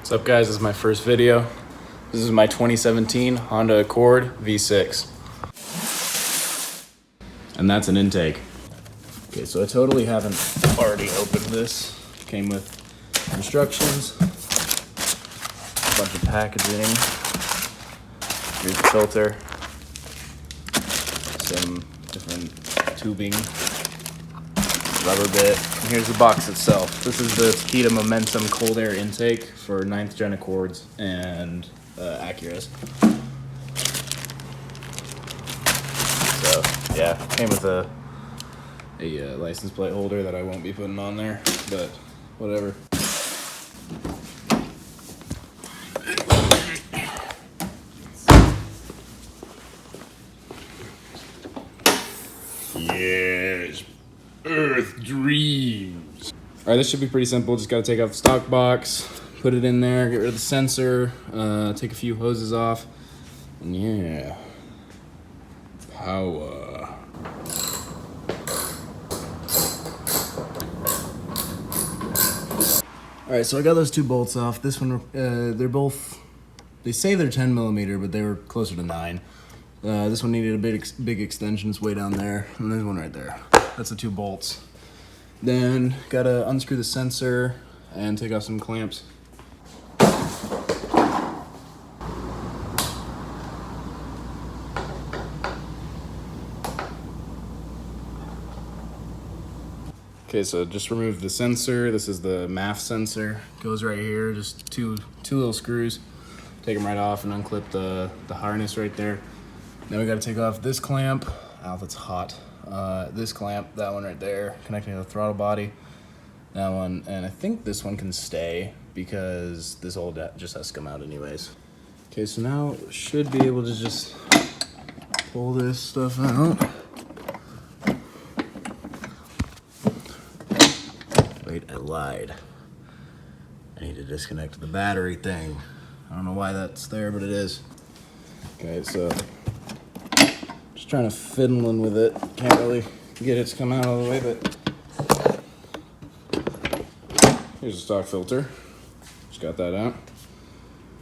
What's up guys, this is my first video. This is my 2017 Honda Accord V6. And that's an intake. Okay, so I totally haven't already opened this. Came with instructions, a bunch of packaging. Here's the filter, some different tubing, rubber bit, and here's the box itself. This is the Takeda Momentum cold air intake for 9th gen Accords and Acuras. So yeah, came with a license plate holder that I won't be putting on there, but whatever. Yes, Earth dreams. All right, this should be pretty simple. Just got to take out the stock box, put it in there, get rid of the sensor, take a few hoses off, and yeah, power. All right, so I got those two bolts off. This one, they're both, they say they're 10 millimeter, but they were closer to 9. This one needed a big extension. It's way down there, and there's one right there. That's the two bolts. Then gotta unscrew the sensor and take off some clamps. Okay, so just remove the sensor. This is the MAF sensor. Goes right here, just two little screws. Take them right off and unclip the harness right there. Then we gotta take off this clamp. Ow, that's hot. This clamp, that one right there, connecting to the throttle body. That one, and I think this one can stay because this old just has to come out anyways. Okay, so now should be able to just pull this stuff out. Wait, I lied. I need to disconnect the battery thing. I don't know why that's there, but it is. Okay, so just trying to fiddling with it. Can't really get it to come out all the way, but here's a stock filter. Just got that out.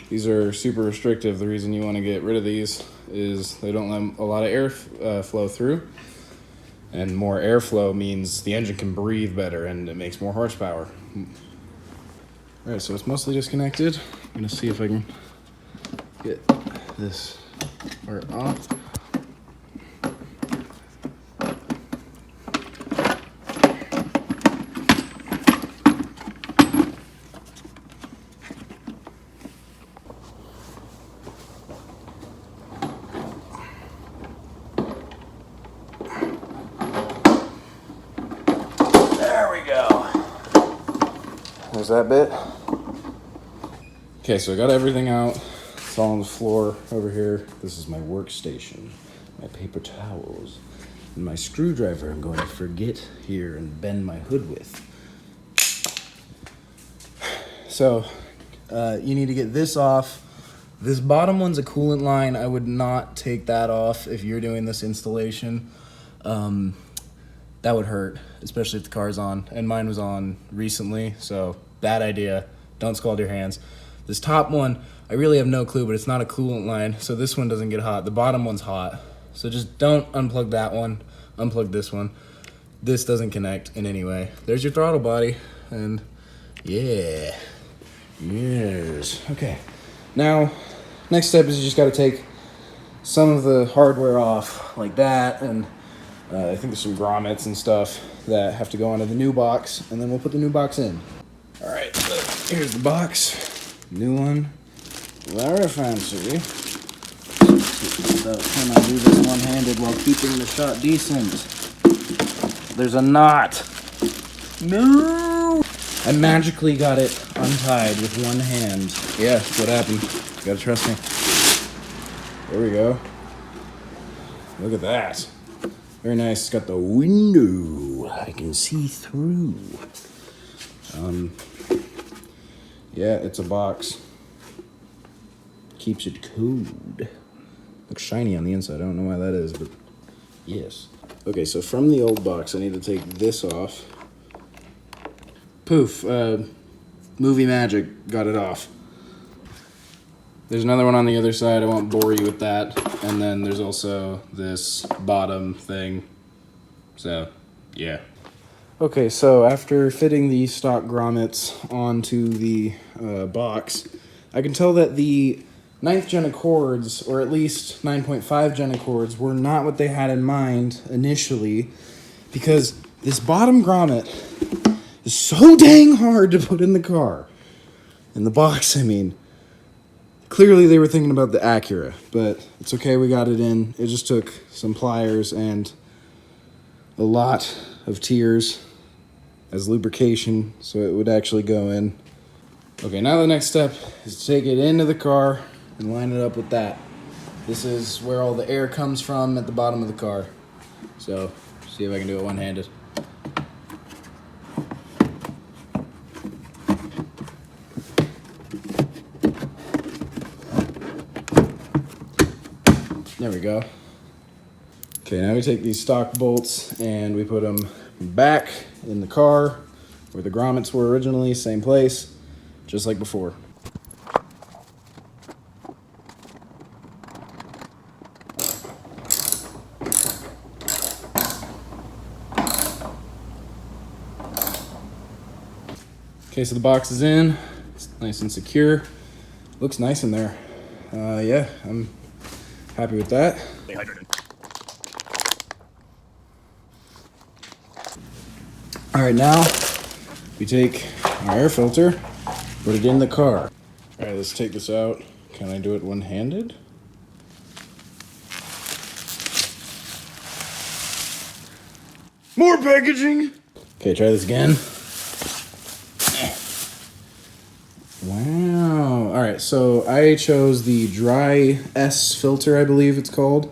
These are super restrictive. The reason you want to get rid of these is they don't let a lot of air flow through. And more airflow means the engine can breathe better and it makes more horsepower. All right, so it's mostly disconnected. I'm gonna see if I can get this part off. There's that bit. Okay, so I got everything out. It's all on the floor over here. This is my workstation, my paper towels, and my screwdriver I'm going to forget here and bend my hood with. So, you need to get this off. This bottom one's a coolant line. I would not take that off if you're doing this installation. That would hurt, especially if the car's on, and mine was on recently, so bad idea. Don't scald your hands. This top one, I really have no clue, but it's not a coolant line, so this one doesn't get hot. The bottom one's hot, so just don't unplug that one, unplug this one. This doesn't connect in any way. There's your throttle body, and yeah, yes. Okay, now, next step is you just gotta take some of the hardware off, like that, and I think there's some grommets and stuff that have to go onto the new box, and then we'll put the new box in. All right, so here's the box. New one. Very fancy. So can I do this one-handed while keeping the shot decent? There's a knot. No! I magically got it untied with one hand. Yeah, that's what happened. You gotta trust me. There we go. Look at that. Very nice. It's got the window. I can see through. Yeah, it's a box. Keeps it cold. Looks shiny on the inside. I don't know why that is, but yes. Okay, so from the old box, I need to take this off. Poof. Movie magic. Got it off. There's another one on the other side. I won't bore you with that. And then there's also this bottom thing. So, yeah. Okay, so after fitting the stock grommets onto the box, I can tell that the 9th gen Accords, or at least 9.5 gen Accords, were not what they had in mind initially, because this bottom grommet is so dang hard to put in the car. In the box, I mean. Clearly they were thinking about the Acura, but it's okay, we got it in. It just took some pliers and a lot of tears as lubrication so it would actually go in. Okay, now the next step is to take it into the car and line it up with that. This is where all the air comes from at the bottom of the car. So, see if I can do it one-handed. There we go. Okay, now we take these stock bolts and we put them back in the car where the grommets were originally, same place, just like before. Okay, so the box is in. It's nice and secure. Looks nice in there. Yeah, I'm happy with that. All right, now we take our air filter, put it in the car. All right, let's take this out. Can I do it one-handed? More packaging. Okay, try this again. Wow. All right, so I chose the Dry S filter, I believe it's called,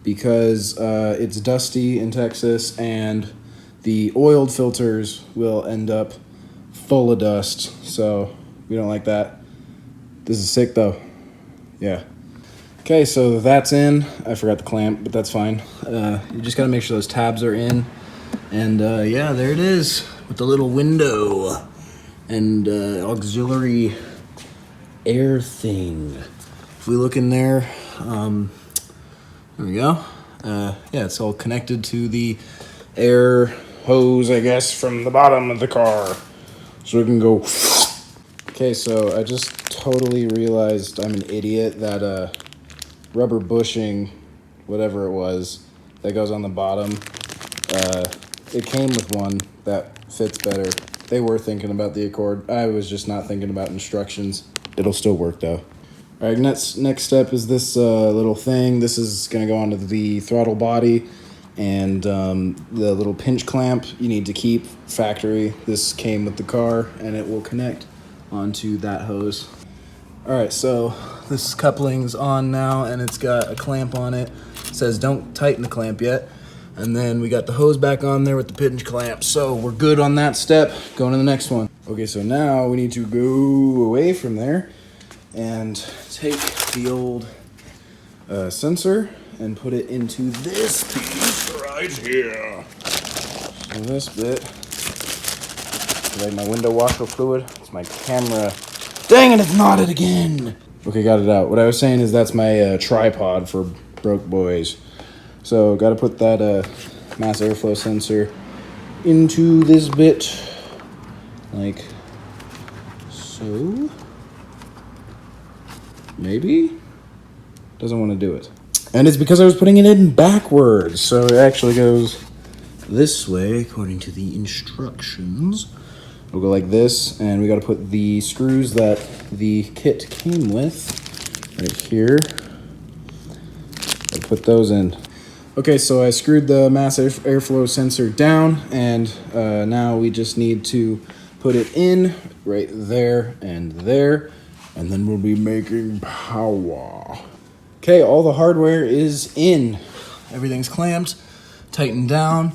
because it's dusty in Texas and the oiled filters will end up full of dust, so we don't like that. This is sick though. Yeah. Okay, so that's in. I forgot the clamp, but that's fine. You just gotta make sure those tabs are in. And yeah, there it is with the little window and auxiliary air thing. If we look in there, there we go. Yeah, it's all connected to the air hose, I guess, from the bottom of the car. So we can go. Okay, so I just totally realized I'm an idiot that rubber bushing, whatever it was, that goes on the bottom, it came with one that fits better. They were thinking about the Accord. I was just not thinking about instructions. It'll still work though. All right, next step is this little thing. This is gonna go onto the throttle body, and the little pinch clamp you need to keep factory. This came with the car, and it will connect onto that hose. All right, so this coupling's on now, and it's got a clamp on it. It says don't tighten the clamp yet. And then we got the hose back on there with the pinch clamp. So we're good on that step. Going to the next one. Okay, so now we need to go away from there and take the old sensor and put it into this piece right here. So this bit, like my window washer fluid, it's my camera. Dang it, it's knotted again. Okay, got it out. What I was saying is that's my tripod for broke boys. So got to put that mass airflow sensor into this bit, like so. Maybe? Doesn't want to do it. And it's because I was putting it in backwards, so it actually goes this way according to the instructions. We'll go like this, and we got to put the screws that the kit came with right here. I'll put those in. Okay, so I screwed the mass airflow sensor down, and now we just need to put it in right there, and then we'll be making power. Okay, all the hardware is in. Everything's clamped, tightened down,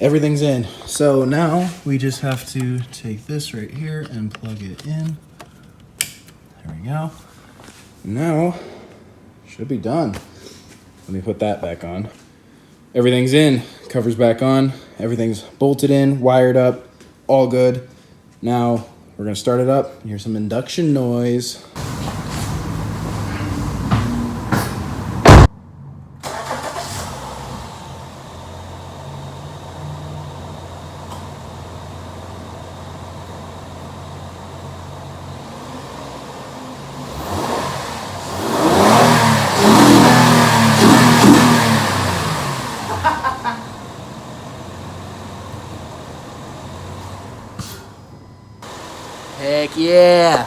everything's in. So now we just have to take this right here and plug it in. There we go. Now, should be done. Let me put that back on. Everything's in, cover's back on, everything's bolted in, wired up, all good. Now we're gonna start it up. Here's some induction noise. Yeah.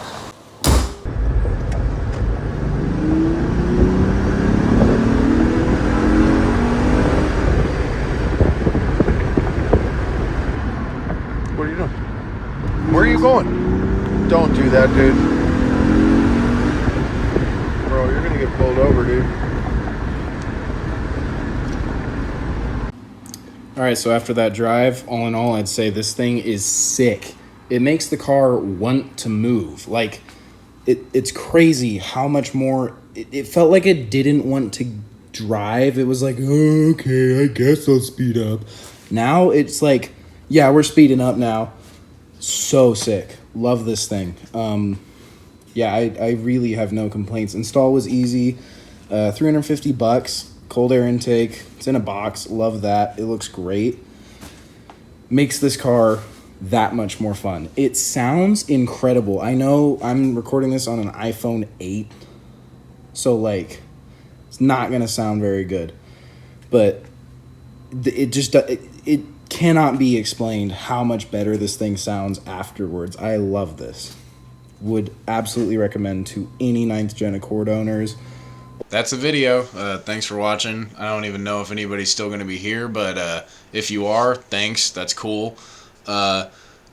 What are you doing? Where are you going? Don't do that, dude. Bro, you're gonna get pulled over, dude. All right, so after that drive, all in all, I'd say this thing is sick. It makes the car want to move. Like, it's crazy how much more. It felt like it didn't want to drive. It was like, oh, okay, I guess I'll speed up. Now it's like, yeah, we're speeding up now. So sick. Love this thing. Yeah, I really have no complaints. Install was easy. $350. Cold air intake. It's in a box. Love that. It looks great. Makes this car that much more fun. It sounds incredible. I know I'm recording this on an iPhone 8, so like it's not gonna sound very good, but it cannot be explained how much better this thing sounds afterwards. I love this. Would absolutely recommend to any 9th Gen Accord owners. That's the video. Thanks for watching. I don't even know if anybody's still going to be here, but if you are, thanks. That's cool.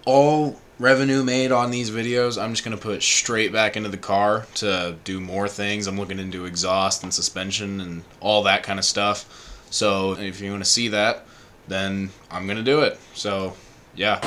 All revenue made on these videos, I'm just going to put straight back into the car to do more things. I'm looking into exhaust and suspension and all that kind of stuff. So if you want to see that, then I'm going to do it. So, yeah.